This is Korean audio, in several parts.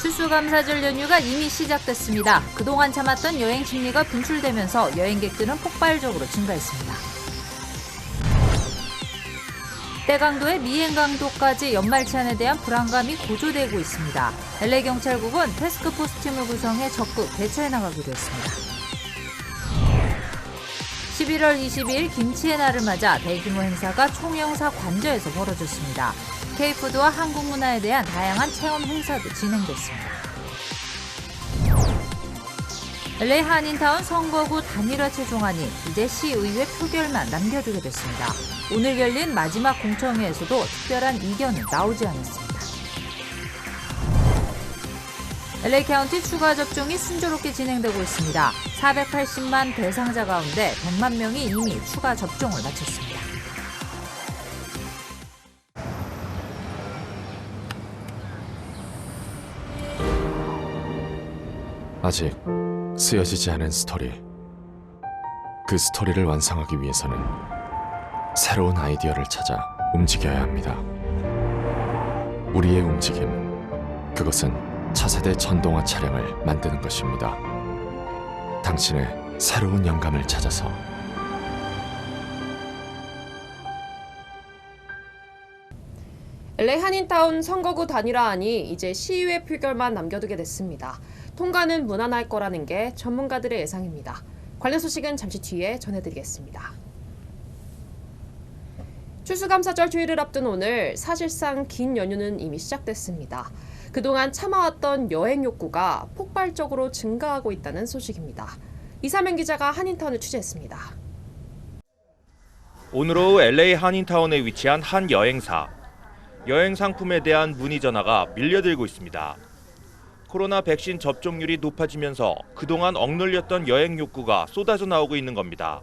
추수감사절 연휴가 이미 시작됐습니다. 그동안 참았던 여행 심리가 분출되면서 여행객들은 폭발적으로 증가했습니다. 때강도의 미행강도까지 연말 치안에 대한 불안감이 고조되고 있습니다. LA 경찰국은 태스크포스 팀을 구성해 적극 대처해 나가기로 했습니다. 11월 22일 김치의 날을 맞아 대규모 행사가 총영사 관저에서 벌어졌습니다. K푸드와 한국 문화에 대한 다양한 체험 행사도 진행됐습니다. LA 한인타운 선거구 단일화 최종안이 이제 시의회 표결만 남겨두게 됐습니다. 오늘 열린 마지막 공청회에서도 특별한 이견은 나오지 않았습니다. LA 카운티 추가 접종이 순조롭게 진행되고 있습니다. 480만 대상자 가운데 100만 명이 이미 추가 접종을 마쳤습니다. 아직 쓰여지지 않은 스토리. 그 스토리를 완성하기 위해서는 새로운 아이디어를 찾아 움직여야 합니다. 우리의 움직임, 그것은 차세대 전동화 차량을 만드는 것입니다. 당신의 새로운 영감을 찾아서 LA 한인타운 선거구 단일화안이 이제 시의회 표결만 남겨두게 됐습니다. 통과는 무난할 거라는 게 전문가들의 예상입니다. 관련 소식은 잠시 뒤에 전해드리겠습니다. 추수감사절 주일을 앞둔 오늘 사실상 긴 연휴는 이미 시작됐습니다. 그동안 참아왔던 여행 욕구가 폭발적으로 증가하고 있다는 소식입니다. 이사명 기자가 한인타운을 취재했습니다. 오늘 오후 LA 한인타운에 위치한 한 여행사. 여행 상품에 대한 문의 전화가 밀려들고 있습니다. 코로나 백신 접종률이 높아지면서 그동안 억눌렸던 여행 욕구가 쏟아져 나오고 있는 겁니다.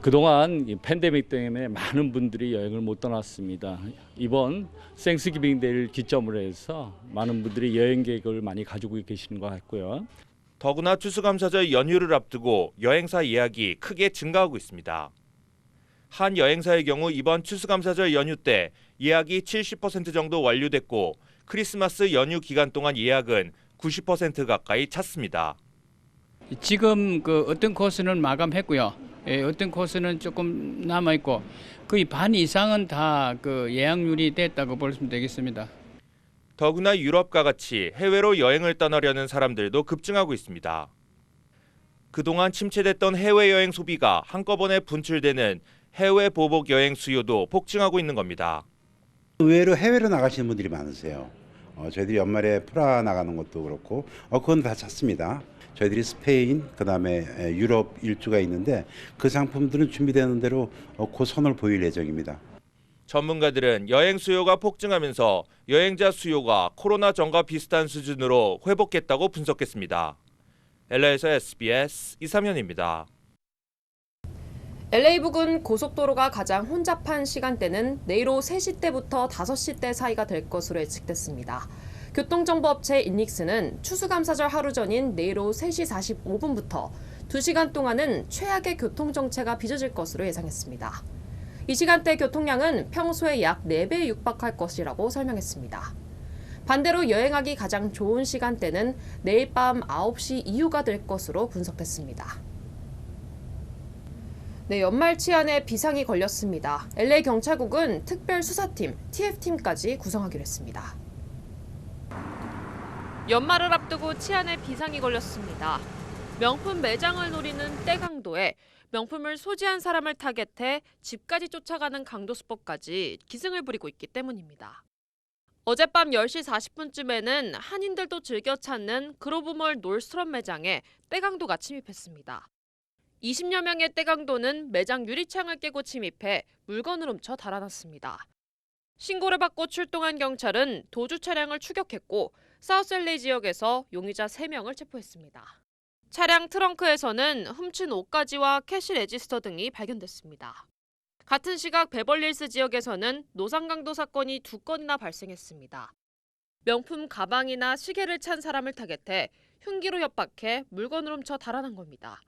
그동안 이 팬데믹 때문에 많은 분들이 여행을 못 떠났습니다. 이번 생스기빙 데이를 기점으로 해서 많은 분들이 여행 계획을 많이 가지고 계시는 것 같고요. 더구나 추수감사절 연휴를 앞두고 여행사 예약이 크게 증가하고 있습니다. 한 여행사의 경우 이번 추수감사절 연휴 때 예약이 70% 정도 완료됐고 크리스마스 연휴 기간 동안 예약은 90% 가까이 찼습니다. 지금 어떤 코스는 마감했고요. 어떤 코스는 조금 남아 있고 거의 반 이상은 다 예약률이 됐다고 보시면 되겠습니다. 더구나 유럽과 같이 해외로 여행을 떠나려는 사람들도 급증하고 있습니다. 그동안 침체됐던 해외여행 소비가 한꺼번에 분출되는 해외 보복 여행 수요도 폭증하고 있는 겁니다. 의외로 해외로 나가시는 분들이 많으세요. 저희들이 연말에 프라 나가는 것도 그렇고 그건 다 찼습니다. 저희들이 스페인, 그다음에 유럽 일주가 있는데 그 상품들은 준비되는 대로 곧 선을 보일 예정입니다. 전문가들은 여행 수요가 폭증하면서 여행자 수요가 코로나 전과 비슷한 수준으로 회복했다고 분석했습니다. LA에서 SBS 이삼현입니다. LA 부근 고속도로가 가장 혼잡한 시간대는 내일 오후 3시 때부터 5시 때 사이가 될 것으로 예측됐습니다. 교통정보업체 인닉스는 추수감사절 하루 전인 내일 오후 3시 45분부터 2시간 동안은 최악의 교통정체가 빚어질 것으로 예상했습니다. 이 시간대 교통량은 평소에 약 4배 육박할 것이라고 설명했습니다. 반대로 여행하기 가장 좋은 시간대는 내일 밤 9시 이후가 될 것으로 분석됐습니다. 네, 연말 치안에 비상이 걸렸습니다. LA 경찰국은 특별수사팀, TF팀까지 구성하기로 했습니다. 연말을 앞두고 치안에 비상이 걸렸습니다. 명품 매장을 노리는 때강도에 명품을 소지한 사람을 타겟해 집까지 쫓아가는 강도 수법까지 기승을 부리고 있기 때문입니다. 어젯밤 10시 40분쯤에는 한인들도 즐겨 찾는 그로브몰 놀스트럼 매장에 때강도가 침입했습니다. 20여 명의 때강도는 매장 유리창을 깨고 침입해 물건을 훔쳐 달아났습니다. 신고를 받고 출동한 경찰은 도주 차량을 추격했고 사우스LA 지역에서 용의자 3명을 체포했습니다. 차량 트렁크에서는 훔친 옷가지와 캐시 레지스터 등이 발견됐습니다. 같은 시각 베벌리힐스 지역에서는 노상강도 사건이 2건이나 발생했습니다. 명품 가방이나 시계를 찬 사람을 타겟해 흉기로 협박해 물건을 훔쳐 달아난 겁니다.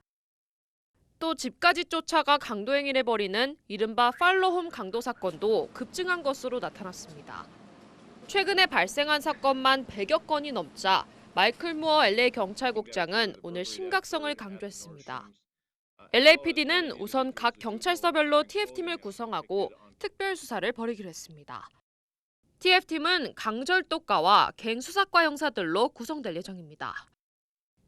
또 집까지 쫓아가 강도행위를 벌이는 이른바 팔로홈 강도 사건도 급증한 것으로 나타났습니다. 최근에 발생한 사건만 100여 건이 넘자 마이클 무어 LA 경찰국장은 오늘 심각성을 강조했습니다. LAPD는 우선 각 경찰서별로 TF팀을 구성하고 특별 수사를 벌이기로 했습니다. TF팀은 강절도과와 갱수사과 형사들로 구성될 예정입니다.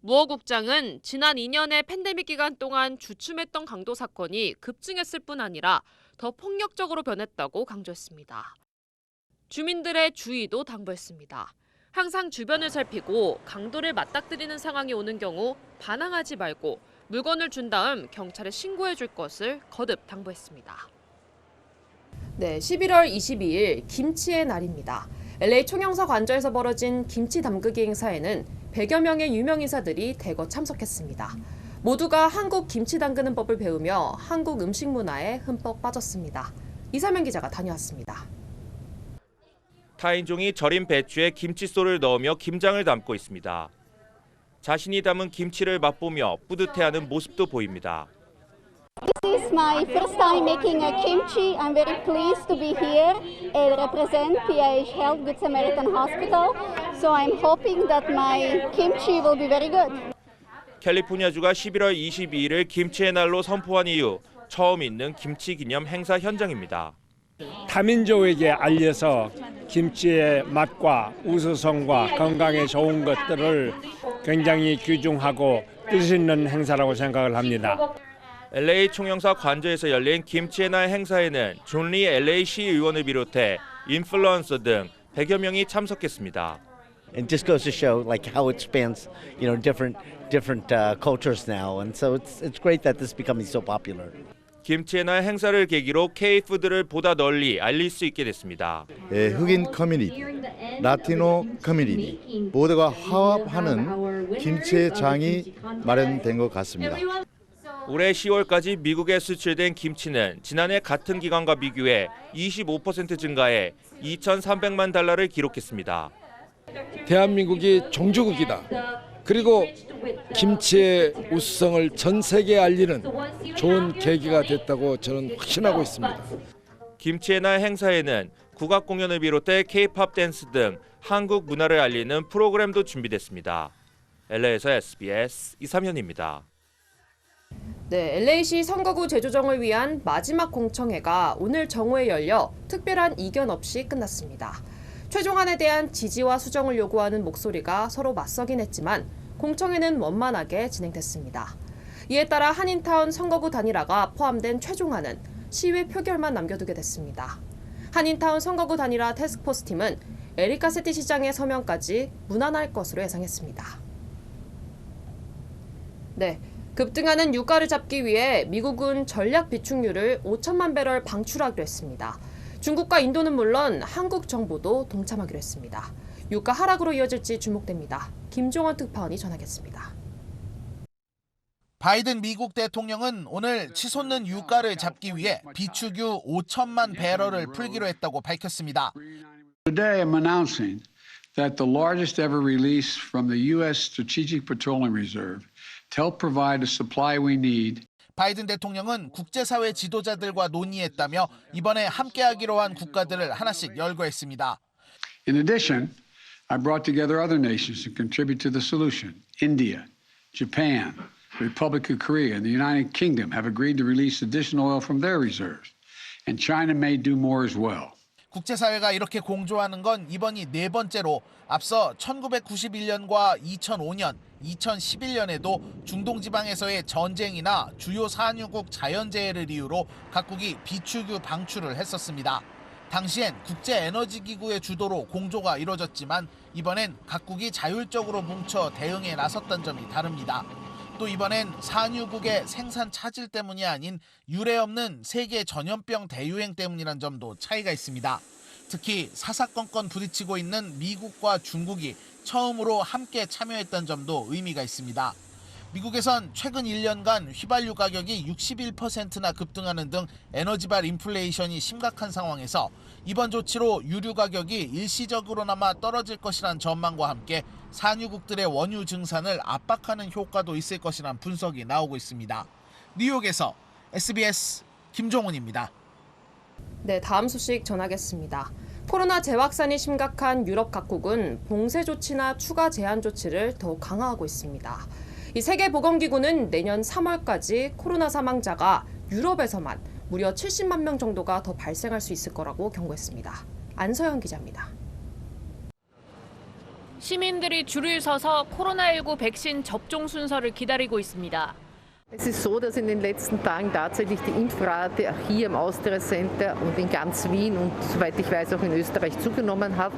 무어 국장은 지난 2년의 팬데믹 기간 동안 주춤했던 강도 사건이 급증했을 뿐 아니라 더 폭력적으로 변했다고 강조했습니다. 주민들의 주의도 당부했습니다. 항상 주변을 살피고 강도를 맞닥뜨리는 상황이 오는 경우 반항하지 말고 물건을 준 다음 경찰에 신고해 줄 것을 거듭 당부했습니다. 네, 11월 22일 김치의 날입니다. LA 총영사 관저에서 벌어진 김치 담그기 행사에는 100여 명의 유명 인사들이 대거 참석했습니다. 모두가 한국 김치 담그는 법을 배우며 한국 음식 문화에 흠뻑 빠졌습니다. 이사명 기자가 다녀왔습니다. 타인종이 절인 배추에 김치소를 넣으며 김장을 담고 있습니다. 자신이 담은 김치를 맛보며 뿌듯해하는 모습도 보입니다. This is my first time making a kimchi. I'm very pleased to be here and represent PIH Health Good Samaritan Hospital. So I'm hoping that my kimchi will be very good. 캘리포니아주가 11월 22일을 김치의 날로 선포한 이후 처음 있는 김치 기념 행사 현장입니다. 타민족에게 알려서 김치의 맛과 우수성과 건강에 좋은 것들을 굉장히 귀중하고 뜻 있는 행사라고 생각을 합니다. LA 총영사 관저에서 열린 김치의 날 행사에는 존 리 LA 시의원을 비롯해 인플루언서 등 100여 명이 참석했습니다. It just goes to show like how it spans, different cultures now, and so it's great that this is becoming so popular. 김치의 날 행사를 계기로 K-푸드를 보다 널리 알릴 수 있게 됐습니다. 흑인 커뮤니티, 라티노 커뮤니티 모두가 화합하는 김치의 장이 마련된 것 같습니다. 올해 10월까지 미국에 수출된 김치는 지난해 같은 기간과 비교해 25% 증가해 2,300만 달러를 기록했습니다. 대한민국이 종주국이다. 그리고 김치의 우수성을 전 세계에 알리는 좋은 계기가 됐다고 저는 확신하고 있습니다. 김치의 날 행사에는 국악 공연을 비롯해 K-팝 댄스 등 한국 문화를 알리는 프로그램도 준비됐습니다. LA에서 SBS 이삼현입니다. 네, LA시 선거구 재조정을 위한 마지막 공청회가 오늘 정오에 열려 특별한 이견 없이 끝났습니다. 최종안에 대한 지지와 수정을 요구하는 목소리가 서로 맞서긴 했지만 공청회는 원만하게 진행됐습니다. 이에 따라 한인타운 선거구 단일화가 포함된 최종안은 시의회 표결만 남겨두게 됐습니다. 한인타운 선거구 단일화 태스크포스 팀은 에릭 가세티 시장의 서명까지 무난할 것으로 예상했습니다. 네, 급등하는 유가를 잡기 위해 미국은 전략 비축유를 5천만 배럴 방출하기로 했습니다. 중국과 인도는 물론 한국 정부도 동참하기로 했습니다. 유가 하락으로 이어질지 주목됩니다. 김종원 특파원이 전하겠습니다. 바이든 미국 대통령은 오늘 치솟는 유가를 잡기 위해 비축유 5천만 배럴을 풀기로 했다고 밝혔습니다. Today I'm announcing that the largest ever release from the U.S. Strategic Petroleum Reserve to help provide the supply we need. 바이든 대통령은 국제사회 지도자들과 논의했다며 이번에 함께하기로 한 국가들을 하나씩 열거했습니다. In addition, I brought together other nations to contribute to the solution. India, Japan, the Republic of Korea, and the United Kingdom have agreed to release additional oil from their reserves, and China may do more as well. 국제사회가 이렇게 공조하는 건 이번이 네 번째로 앞서 1991년과 2005년, 2011년에도 중동 지방에서의 전쟁이나 주요 산유국 자연재해를 이유로 각국이 비축유 방출을 했었습니다. 당시엔 국제에너지기구의 주도로 공조가 이뤄졌지만 이번엔 각국이 자율적으로 뭉쳐 대응에 나섰던 점이 다릅니다. 또 이번엔 산유국의 생산 차질 때문이 아닌 유례없는 세계 전염병 대유행 때문이란 점도 차이가 있습니다. 특히 사사건건 부딪히고 있는 미국과 중국이 처음으로 함께 참여했던 점도 의미가 있습니다. 미국에선 최근 1년간 휘발유 가격이 61%나 급등하는 등 에너지발 인플레이션이 심각한 상황에서 이번 조치로 유류 가격이 일시적으로나마 떨어질 것이란 전망과 함께 산유국들의 원유 증산을 압박하는 효과도 있을 것이란 분석이 나오고 있습니다. 뉴욕에서 SBS 김종훈입니다. 네, 다음 소식 전하겠습니다. 코로나 재확산이 심각한 유럽 각국은 봉쇄 조치나 추가 제한 조치를 더욱 강화하고 있습니다. 이 세계보건기구는 내년 3월까지 코로나 사망자가 유럽에서만 무려 70만 명 정도가 더 발생할 수 있을 거라고 경고했습니다. 안서영 기자입니다. 시민들이 줄을 서서 코로나19 백신 접종 순서를 기다리고 있습니다. Es ist so, dass in den letzten Tagen tatsächlich die Impfrate auch hier im Austria Center und in ganz Wien und soweit ich weiß auch in Österreich zugenommen hat.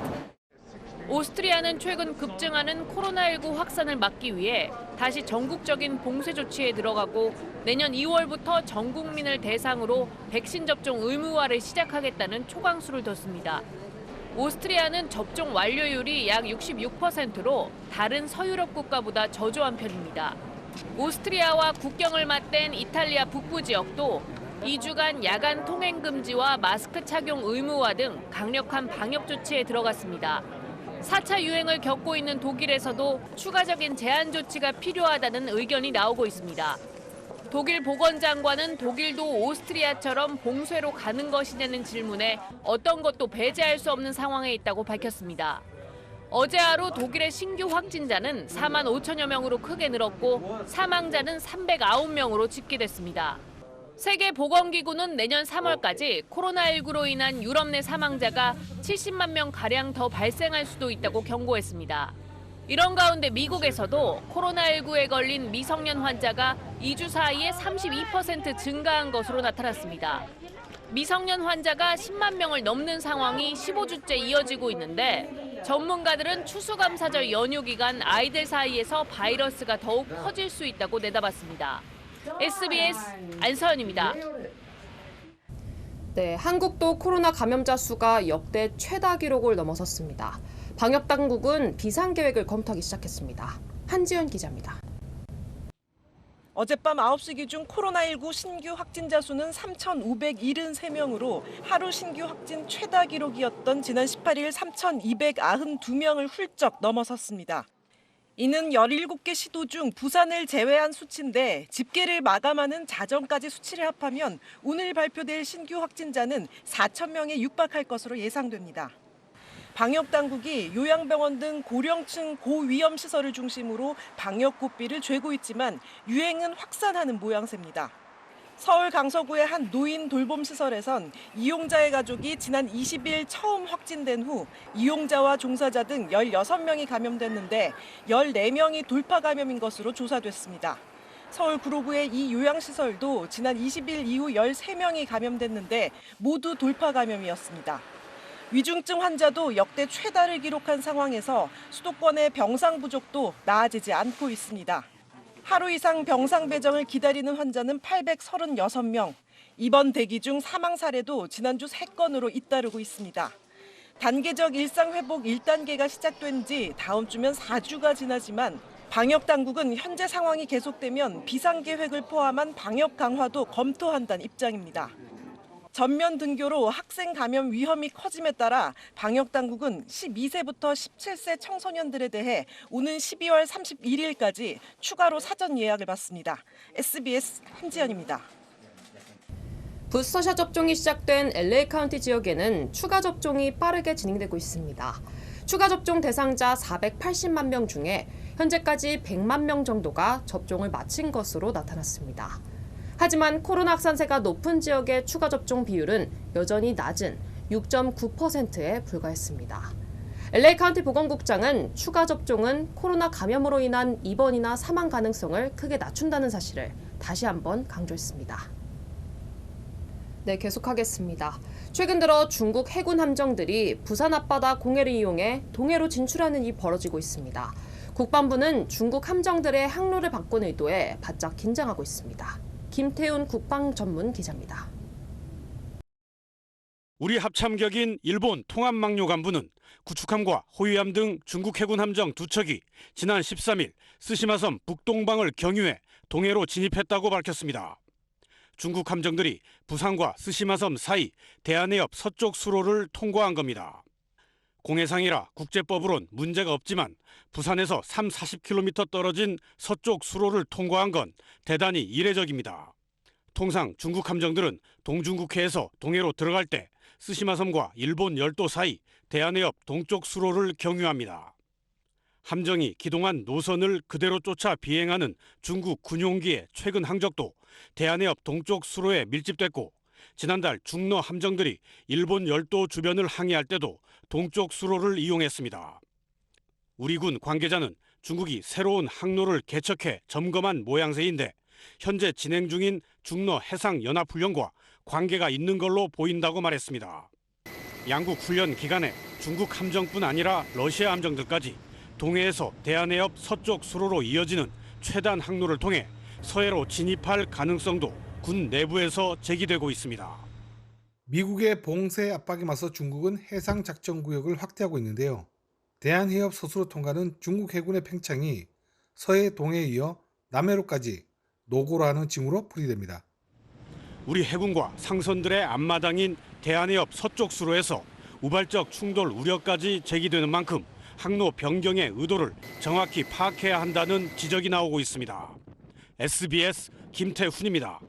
오스트리아는 최근 급증하는 코로나19 확산을 막기 위해 다시 전국적인 봉쇄 조치에 들어가고 내년 2월부터 전 국민을 대상으로 백신 접종 의무화를 시작하겠다는 초강수를 뒀습니다. 오스트리아는 접종 완료율이 약 66%로 다른 서유럽 국가보다 저조한 편입니다. 오스트리아와 국경을 맞댄 이탈리아 북부 지역도 2주간 야간 통행 금지와 마스크 착용 의무화 등 강력한 방역 조치에 들어갔습니다. 4차 유행을 겪고 있는 독일에서도 추가적인 제한 조치가 필요하다는 의견이 나오고 있습니다. 독일 보건장관은 독일도 오스트리아처럼 봉쇄로 가는 것이냐는 질문에 어떤 것도 배제할 수 없는 상황에 있다고 밝혔습니다. 어제 하루 독일의 신규 확진자는 4만 5천여 명으로 크게 늘었고 사망자는 309명으로 집계됐습니다. 세계보건기구는 내년 3월까지 코로나19로 인한 유럽 내 사망자가 70만 명가량 더 발생할 수도 있다고 경고했습니다. 이런 가운데 미국에서도 코로나19에 걸린 미성년 환자가 2주 사이에 32% 증가한 것으로 나타났습니다. 미성년 환자가 10만 명을 넘는 상황이 15주째 이어지고 있는데 전문가들은 추수감사절 연휴 기간 아이들 사이에서 바이러스가 더욱 퍼질 수 있다고 내다봤습니다. SBS 안서연입니다. 네, 한국도 코로나 감염자 수가 역대 최다 기록을 넘어섰습니다. 방역 당국은 비상 계획을 검토하기 시작했습니다. 한지연 기자입니다. 어젯밤 9시 기준 코로나19 신규 확진자 수는 3,573명으로 하루 신규 확진 최다 기록이었던 지난 18일 3,292명을 훌쩍 넘어섰습니다. 이는 17개 시도 중 부산을 제외한 수치인데 집계를 마감하는 자정까지 수치를 합하면 오늘 발표될 신규 확진자는 4,000명에 육박할 것으로 예상됩니다. 방역당국이 요양병원 등 고령층 고위험 시설을 중심으로 방역 고삐를 죄고 있지만 유행은 확산하는 모양새입니다. 서울 강서구의 한 노인 돌봄시설에선 이용자의 가족이 지난 20일 처음 확진된 후 이용자와 종사자 등 16명이 감염됐는데 14명이 돌파 감염인 것으로 조사됐습니다. 서울 구로구의 이 요양시설도 지난 20일 이후 13명이 감염됐는데 모두 돌파 감염이었습니다. 위중증 환자도 역대 최다를 기록한 상황에서 수도권의 병상 부족도 나아지지 않고 있습니다. 하루 이상 병상 배정을 기다리는 환자는 836명. 입원 대기 중 사망 사례도 지난주 3건으로 잇따르고 있습니다. 단계적 일상 회복 1단계가 시작된 지 다음 주면 4주가 지나지만 방역 당국은 현재 상황이 계속되면 비상 계획을 포함한 방역 강화도 검토한다는 입장입니다. 전면 등교로 학생 감염 위험이 커짐에 따라 방역 당국은 12세부터 17세 청소년들에 대해 오는 12월 31일까지 추가로 사전 예약을 받습니다. SBS 한지연입니다. 부스터샷 접종이 시작된 LA 카운티 지역에는 추가 접종이 빠르게 진행되고 있습니다. 추가 접종 대상자 480만 명 중에 현재까지 100만 명 정도가 접종을 마친 것으로 나타났습니다. 하지만 코로나 확산세가 높은 지역의 추가 접종 비율은 여전히 낮은 6.9%에 불과했습니다. LA 카운티 보건국장은 추가 접종은 코로나 감염으로 인한 입원이나 사망 가능성을 크게 낮춘다는 사실을 다시 한번 강조했습니다. 네, 계속하겠습니다. 최근 들어 중국 해군 함정들이 부산 앞바다 공해를 이용해 동해로 진출하는 일이 벌어지고 있습니다. 국방부는 중국 함정들의 항로를 바꾼 의도에 바짝 긴장하고 있습니다. 김태훈 국방 전문 기자입니다. 우리 합참격인 일본 통합망료간부는 구축함과 호위함 등 중국 해군 함정 2척이 지난 13일 스시마섬 북동방을 경유해 동해로 진입했다고 밝혔습니다. 중국 함정들이 부산과 스시마섬 사이 대한해협 서쪽 수로를 통과한 겁니다. 공해상이라 국제법으론 문제가 없지만 부산에서 40km 떨어진 서쪽 수로를 통과한 건 대단히 이례적입니다. 통상 중국 함정들은 동중국해에서 동해로 들어갈 때 스시마섬과 일본 열도 사이 대한해협 동쪽 수로를 경유합니다. 함정이 기동한 노선을 그대로 쫓아 비행하는 중국 군용기의 최근 항적도 대한해협 동쪽 수로에 밀집됐고, 지난달 중러 함정들이 일본 열도 주변을 항해할 때도 동쪽 수로를 이용했습니다. 우리 군 관계자는 중국이 새로운 항로를 개척해 점검한 모양새인데 현재 진행 중인 중러 해상연합훈련과 관계가 있는 걸로 보인다고 말했습니다. 양국 훈련 기간에 중국 함정뿐 아니라 러시아 함정들까지 동해에서 대한해협 서쪽 수로로 이어지는 최단 항로를 통해 서해로 진입할 가능성도 군 내부에서 제기되고 있습니다. 미국의 봉쇄 압박에 맞서 중국은 해상 작전 구역을 확대하고 있는데요. 대한해협 서수로 통과하는 중국 해군의 팽창이 서해 동해에 이어 남해로까지 노고라는 징후로 풀이됩니다. 우리 해군과 상선들의 앞마당인 대한해협 서쪽 수로에서 우발적 충돌 우려까지 제기되는 만큼 항로 변경의 의도를 정확히 파악해야 한다는 지적이 나오고 있습니다. SBS 김태훈입니다.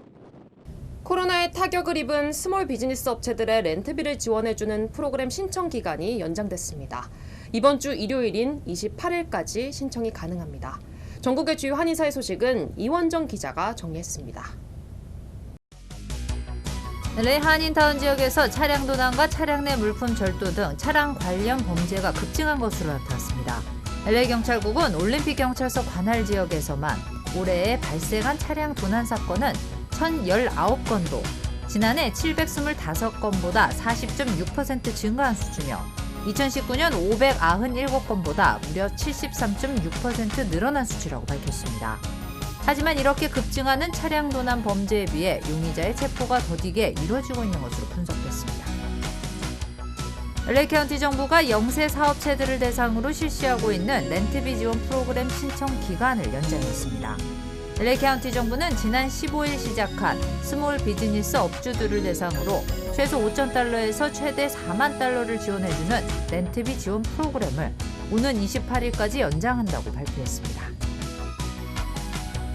코로나의 타격을 입은 스몰 비즈니스 업체들의 렌트비를 지원해주는 프로그램 신청 기간이 연장됐습니다. 이번 주 일요일인 28일까지 신청이 가능합니다. 전국의 주요 한인사의 소식은 이원정 기자가 정리했습니다. LA 한인타운 지역에서 차량 도난과 차량 내 물품 절도 등 차량 관련 범죄가 급증한 것으로 나타났습니다. LA 경찰국은 올림픽 경찰서 관할 지역에서만 올해 발생한 차량 도난 사건은 1,019건도 지난해 725건보다 40.6% 증가한 수준이며 2019년 597건보다 무려 73.6% 늘어난 수치라고 밝혔습니다. 하지만 이렇게 급증하는 차량 도난 범죄에 비해 용의자의 체포가 더디게 이루어지고 있는 것으로 분석됐습니다. LA 카운티 정부가 영세 사업체들을 대상으로 실시하고 있는 렌트비 지원 프로그램 신청 기간을 연장했습니다. LA 카운티 정부는 지난 15일 시작한 스몰 비즈니스 업주들을 대상으로 최소 5,000달러에서 최대 4만 달러를 지원해주는 렌트비 지원 프로그램을 오는 28일까지 연장한다고 발표했습니다.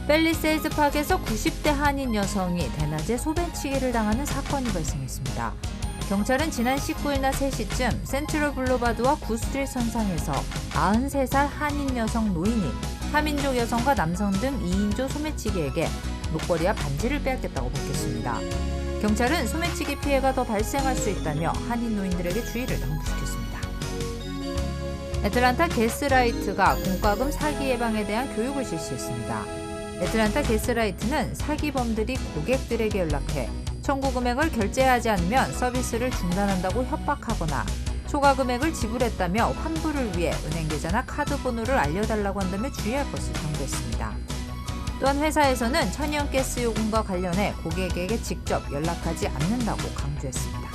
펠리세이드 파크에서 90대 한인 여성이 대낮에 소변치기를 당하는 사건이 발생했습니다. 경찰은 지난 19일 낮 3시쯤 센트럴 블루바드와 구스트리트 선상에서 93살 한인 여성 노인이 타민족 여성과 남성 등 2인조 소매치기에게 목걸이와 반지를 빼앗겼다고 밝혔습니다. 경찰은 소매치기 피해가 더 발생할 수 있다며 한인 노인들에게 주의를 당부시켰습니다. 애틀란타 게스라이트가 공과금 사기 예방에 대한 교육을 실시했습니다. 애틀란타 게스라이트는 사기범들이 고객들에게 연락해 청구 금액을 결제하지 않으면 서비스를 중단한다고 협박하거나 초과 금액을 지불했다며 환불을 위해 은행 계좌나 카드 번호를 알려달라고 한다며 주의할 것을 당부했습니다. 또한 회사에서는 천연가스 요금과 관련해 고객에게 직접 연락하지 않는다고 강조했습니다.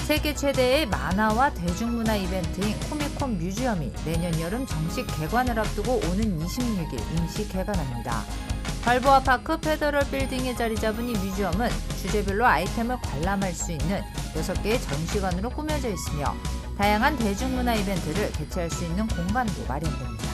세계 최대의 만화와 대중문화 이벤트인 코미콘 뮤지엄이 내년 여름 정식 개관을 앞두고 오는 26일 임시 개관합니다. 발보아 파크 페더럴 빌딩에 자리 잡은 이 뮤지엄은 주제별로 아이템을 관람할 수 있는 6개의 전시관으로 꾸며져 있으며 다양한 대중문화 이벤트를 개최할 수 있는 공간도 마련됩니다.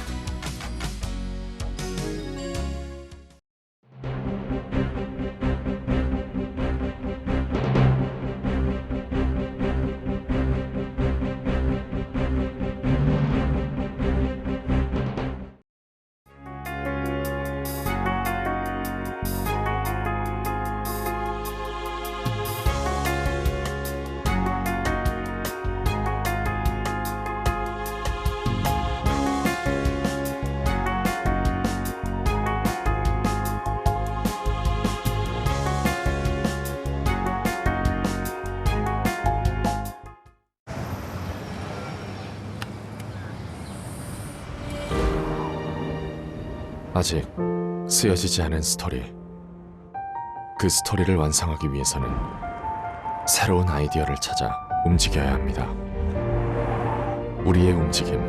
아직 쓰여지지 않은 스토리. 그 스토리를 완성하기 위해서는 새로운 아이디어를 찾아 움직여야 합니다. 우리의 움직임,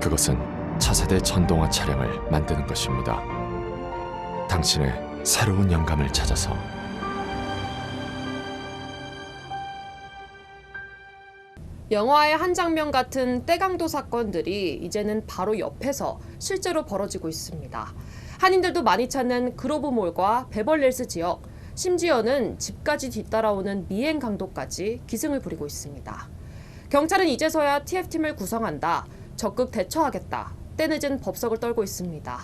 그것은 차세대 전동화 차량을 만드는 것입니다. 당신의 새로운 영감을 찾아서 영화의 한 장면 같은 때강도 사건들이 이제는 바로 옆에서 실제로 벌어지고 있습니다. 한인들도 많이 찾는 그로브몰과 베벌리힐스 지역, 심지어는 집까지 뒤따라오는 미행 강도까지 기승을 부리고 있습니다. 경찰은 이제서야 TF팀을 구성한다, 적극 대처하겠다, 때늦은 법석을 떨고 있습니다.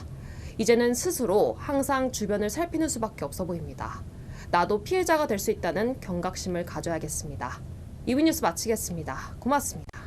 이제는 스스로 항상 주변을 살피는 수밖에 없어 보입니다. 나도 피해자가 될 수 있다는 경각심을 가져야겠습니다. 이브뉴스 마치겠습니다. 고맙습니다.